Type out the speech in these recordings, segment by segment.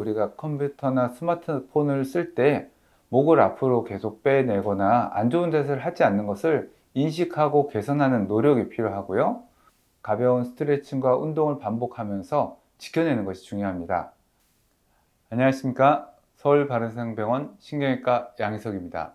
우리가 컴퓨터나 스마트폰을 쓸 때 목을 앞으로 계속 빼내거나 안 좋은 자세를 하지 않는 것을 인식하고 개선하는 노력이 필요하고요. 가벼운 스트레칭과 운동을 반복하면서 지켜내는 것이 중요합니다. 안녕하십니까? 서울바른생병원 신경외과 양희석입니다.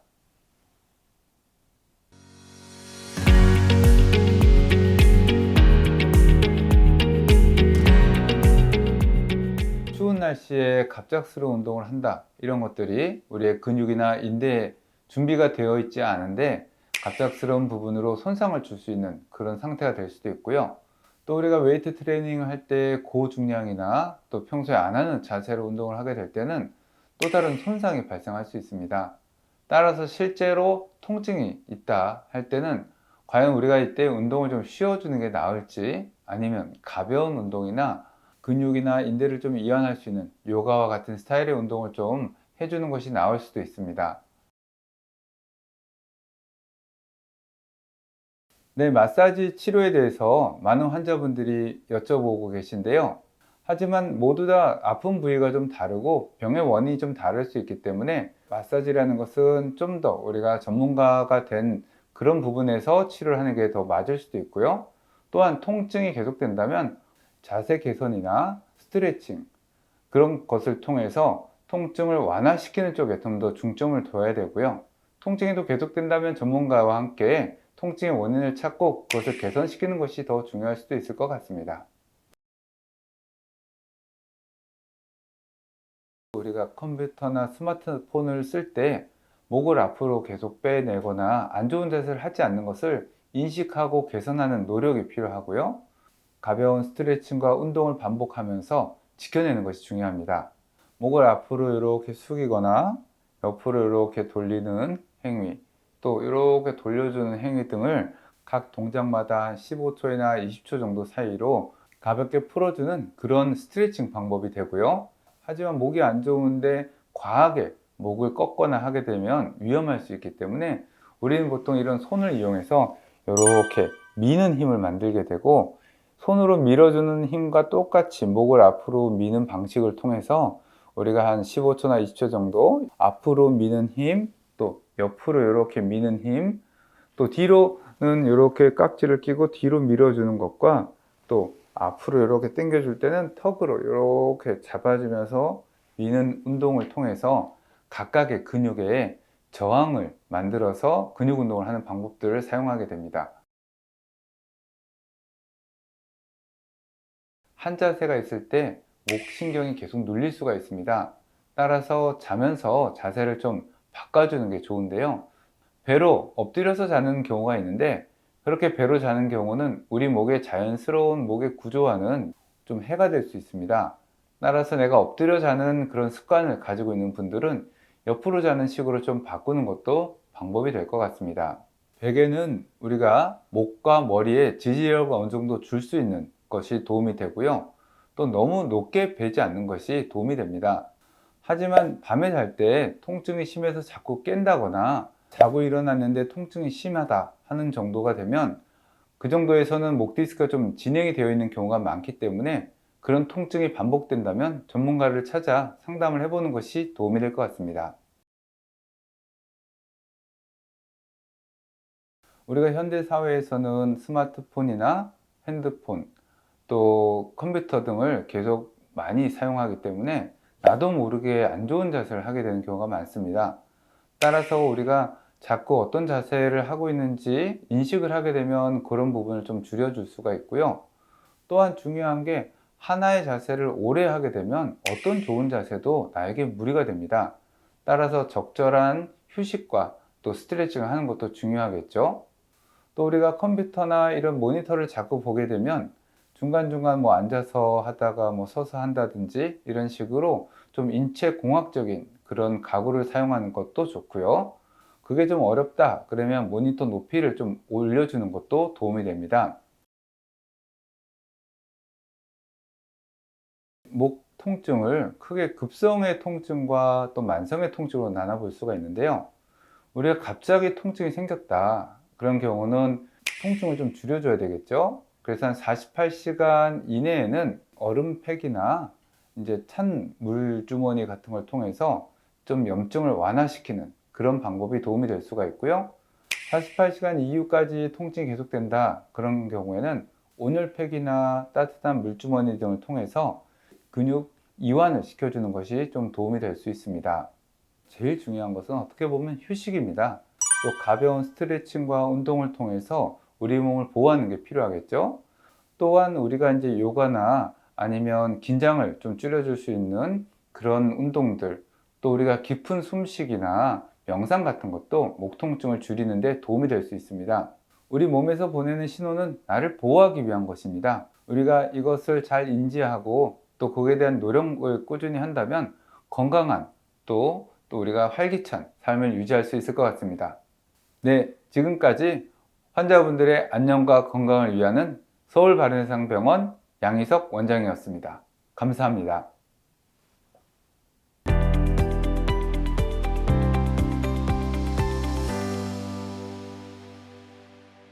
추운 날씨에 갑작스러운 운동을 한다, 이런 것들이 우리의 근육이나 인대에 준비가 되어 있지 않은데 갑작스러운 부분으로 손상을 줄 수 있는 그런 상태가 될 수도 있고요. 또 우리가 웨이트 트레이닝을 할 때 고중량이나 또 평소에 안 하는 자세로 운동을 하게 될 때는 또 다른 손상이 발생할 수 있습니다. 따라서 실제로 통증이 있다 할 때는 과연 우리가 이때 운동을 좀 쉬어주는 게 나을지, 아니면 가벼운 운동이나 근육이나 인대를 좀 이완할 수 있는 요가와 같은 스타일의 운동을 좀 해주는 것이 나을 수도 있습니다. 네, 마사지 치료에 대해서 많은 환자분들이 여쭤보고 계신데요. 하지만 모두 다 아픈 부위가 좀 다르고 병의 원인이 좀 다를 수 있기 때문에 마사지라는 것은 좀 더 우리가 전문가가 된 그런 부분에서 치료를 하는 게 더 맞을 수도 있고요. 또한 통증이 계속된다면 자세 개선이나 스트레칭, 그런 것을 통해서 통증을 완화시키는 쪽에 좀 더 중점을 둬야 되고요. 통증이 또 계속된다면 전문가와 함께 통증의 원인을 찾고 그것을 개선시키는 것이 더 중요할 수도 있을 것 같습니다. 우리가 컴퓨터나 스마트폰을 쓸 때 목을 앞으로 계속 빼내거나 안 좋은 자세를 하지 않는 것을 인식하고 개선하는 노력이 필요하고요. 가벼운 스트레칭과 운동을 반복하면서 지켜내는 것이 중요합니다. 목을 앞으로 이렇게 숙이거나 옆으로 이렇게 돌리는 행위, 또 이렇게 돌려주는 행위 등을 각 동작마다 15초이나 20초 정도 사이로 가볍게 풀어주는 그런 스트레칭 방법이 되고요. 하지만 목이 안 좋은데 과하게 목을 꺾거나 하게 되면 위험할 수 있기 때문에 우리는 보통 이런 손을 이용해서 이렇게 미는 힘을 만들게 되고, 손으로 밀어주는 힘과 똑같이 목을 앞으로 미는 방식을 통해서 우리가 한 15초나 20초 정도 앞으로 미는 힘, 또 옆으로 이렇게 미는 힘, 또 뒤로는 이렇게 깍지를 끼고 뒤로 밀어주는 것과, 또 앞으로 이렇게 당겨줄 때는 턱으로 이렇게 잡아주면서 미는 운동을 통해서 각각의 근육에 저항을 만들어서 근육 운동을 하는 방법들을 사용하게 됩니다. 한 자세가 있을 때 목 신경이 계속 눌릴 수가 있습니다. 따라서 자면서 자세를 좀 바꿔주는 게 좋은데요. 배로 엎드려서 자는 경우가 있는데, 그렇게 배로 자는 경우는 우리 목의 자연스러운 목의 구조와는 좀 해가 될 수 있습니다. 따라서 내가 엎드려 자는 그런 습관을 가지고 있는 분들은 옆으로 자는 식으로 좀 바꾸는 것도 방법이 될 것 같습니다. 베개는 우리가 목과 머리에 지지력을 어느 정도 줄 수 있는 것이 도움이 되고요. 또 너무 높게 베지 않는 것이 도움이 됩니다. 하지만 밤에 잘 때 통증이 심해서 자꾸 깬다거나 자고 일어났는데 통증이 심하다 하는 정도가 되면, 그 정도에서는 목 디스크가 좀 진행이 되어 있는 경우가 많기 때문에 그런 통증이 반복된다면 전문가를 찾아 상담을 해보는 것이 도움이 될 것 같습니다. 우리가 현대 사회에서는 스마트폰이나 핸드폰, 또 컴퓨터 등을 계속 많이 사용하기 때문에 나도 모르게 안 좋은 자세를 하게 되는 경우가 많습니다. 따라서 우리가 자꾸 어떤 자세를 하고 있는지 인식을 하게 되면 그런 부분을 좀 줄여줄 수가 있고요. 또한 중요한 게, 하나의 자세를 오래 하게 되면 어떤 좋은 자세도 나에게 무리가 됩니다. 따라서 적절한 휴식과 또 스트레칭을 하는 것도 중요하겠죠. 또 우리가 컴퓨터나 이런 모니터를 자꾸 보게 되면 중간중간 뭐 앉아서 하다가 뭐 서서 한다든지 이런 식으로 좀 인체 공학적인 그런 가구를 사용하는 것도 좋고요. 그게 좀 어렵다 그러면 모니터 높이를 좀 올려주는 것도 도움이 됩니다. 목 통증을 크게 급성의 통증과 또 만성의 통증으로 나눠볼 수가 있는데요. 우리가 갑자기 통증이 생겼다, 그런 경우는 통증을 좀 줄여줘야 되겠죠. 그래서 한 48시간 이내에는 얼음팩이나 이제 찬 물주머니 같은 걸 통해서 좀 염증을 완화시키는 그런 방법이 도움이 될 수가 있고요. 48시간 이후까지 통증이 계속된다. 그런 경우에는 온열팩이나 따뜻한 물주머니 등을 통해서 근육 이완을 시켜주는 것이 좀 도움이 될 수 있습니다. 제일 중요한 것은 어떻게 보면 휴식입니다. 또 가벼운 스트레칭과 운동을 통해서 우리 몸을 보호하는 게 필요하겠죠. 또한 우리가 이제 요가나 아니면 긴장을 좀 줄여줄 수 있는 그런 운동들, 또 우리가 깊은 숨쉬기나 명상 같은 것도 목 통증을 줄이는 데 도움이 될 수 있습니다. 우리 몸에서 보내는 신호는 나를 보호하기 위한 것입니다. 우리가 이것을 잘 인지하고 또 거기에 대한 노력을 꾸준히 한다면 건강한 또 우리가 활기찬 삶을 유지할 수 있을 것 같습니다. 네, 지금까지 환자분들의 안녕과 건강을 위하는 서울바른세상병원 양희석 원장이었습니다. 감사합니다.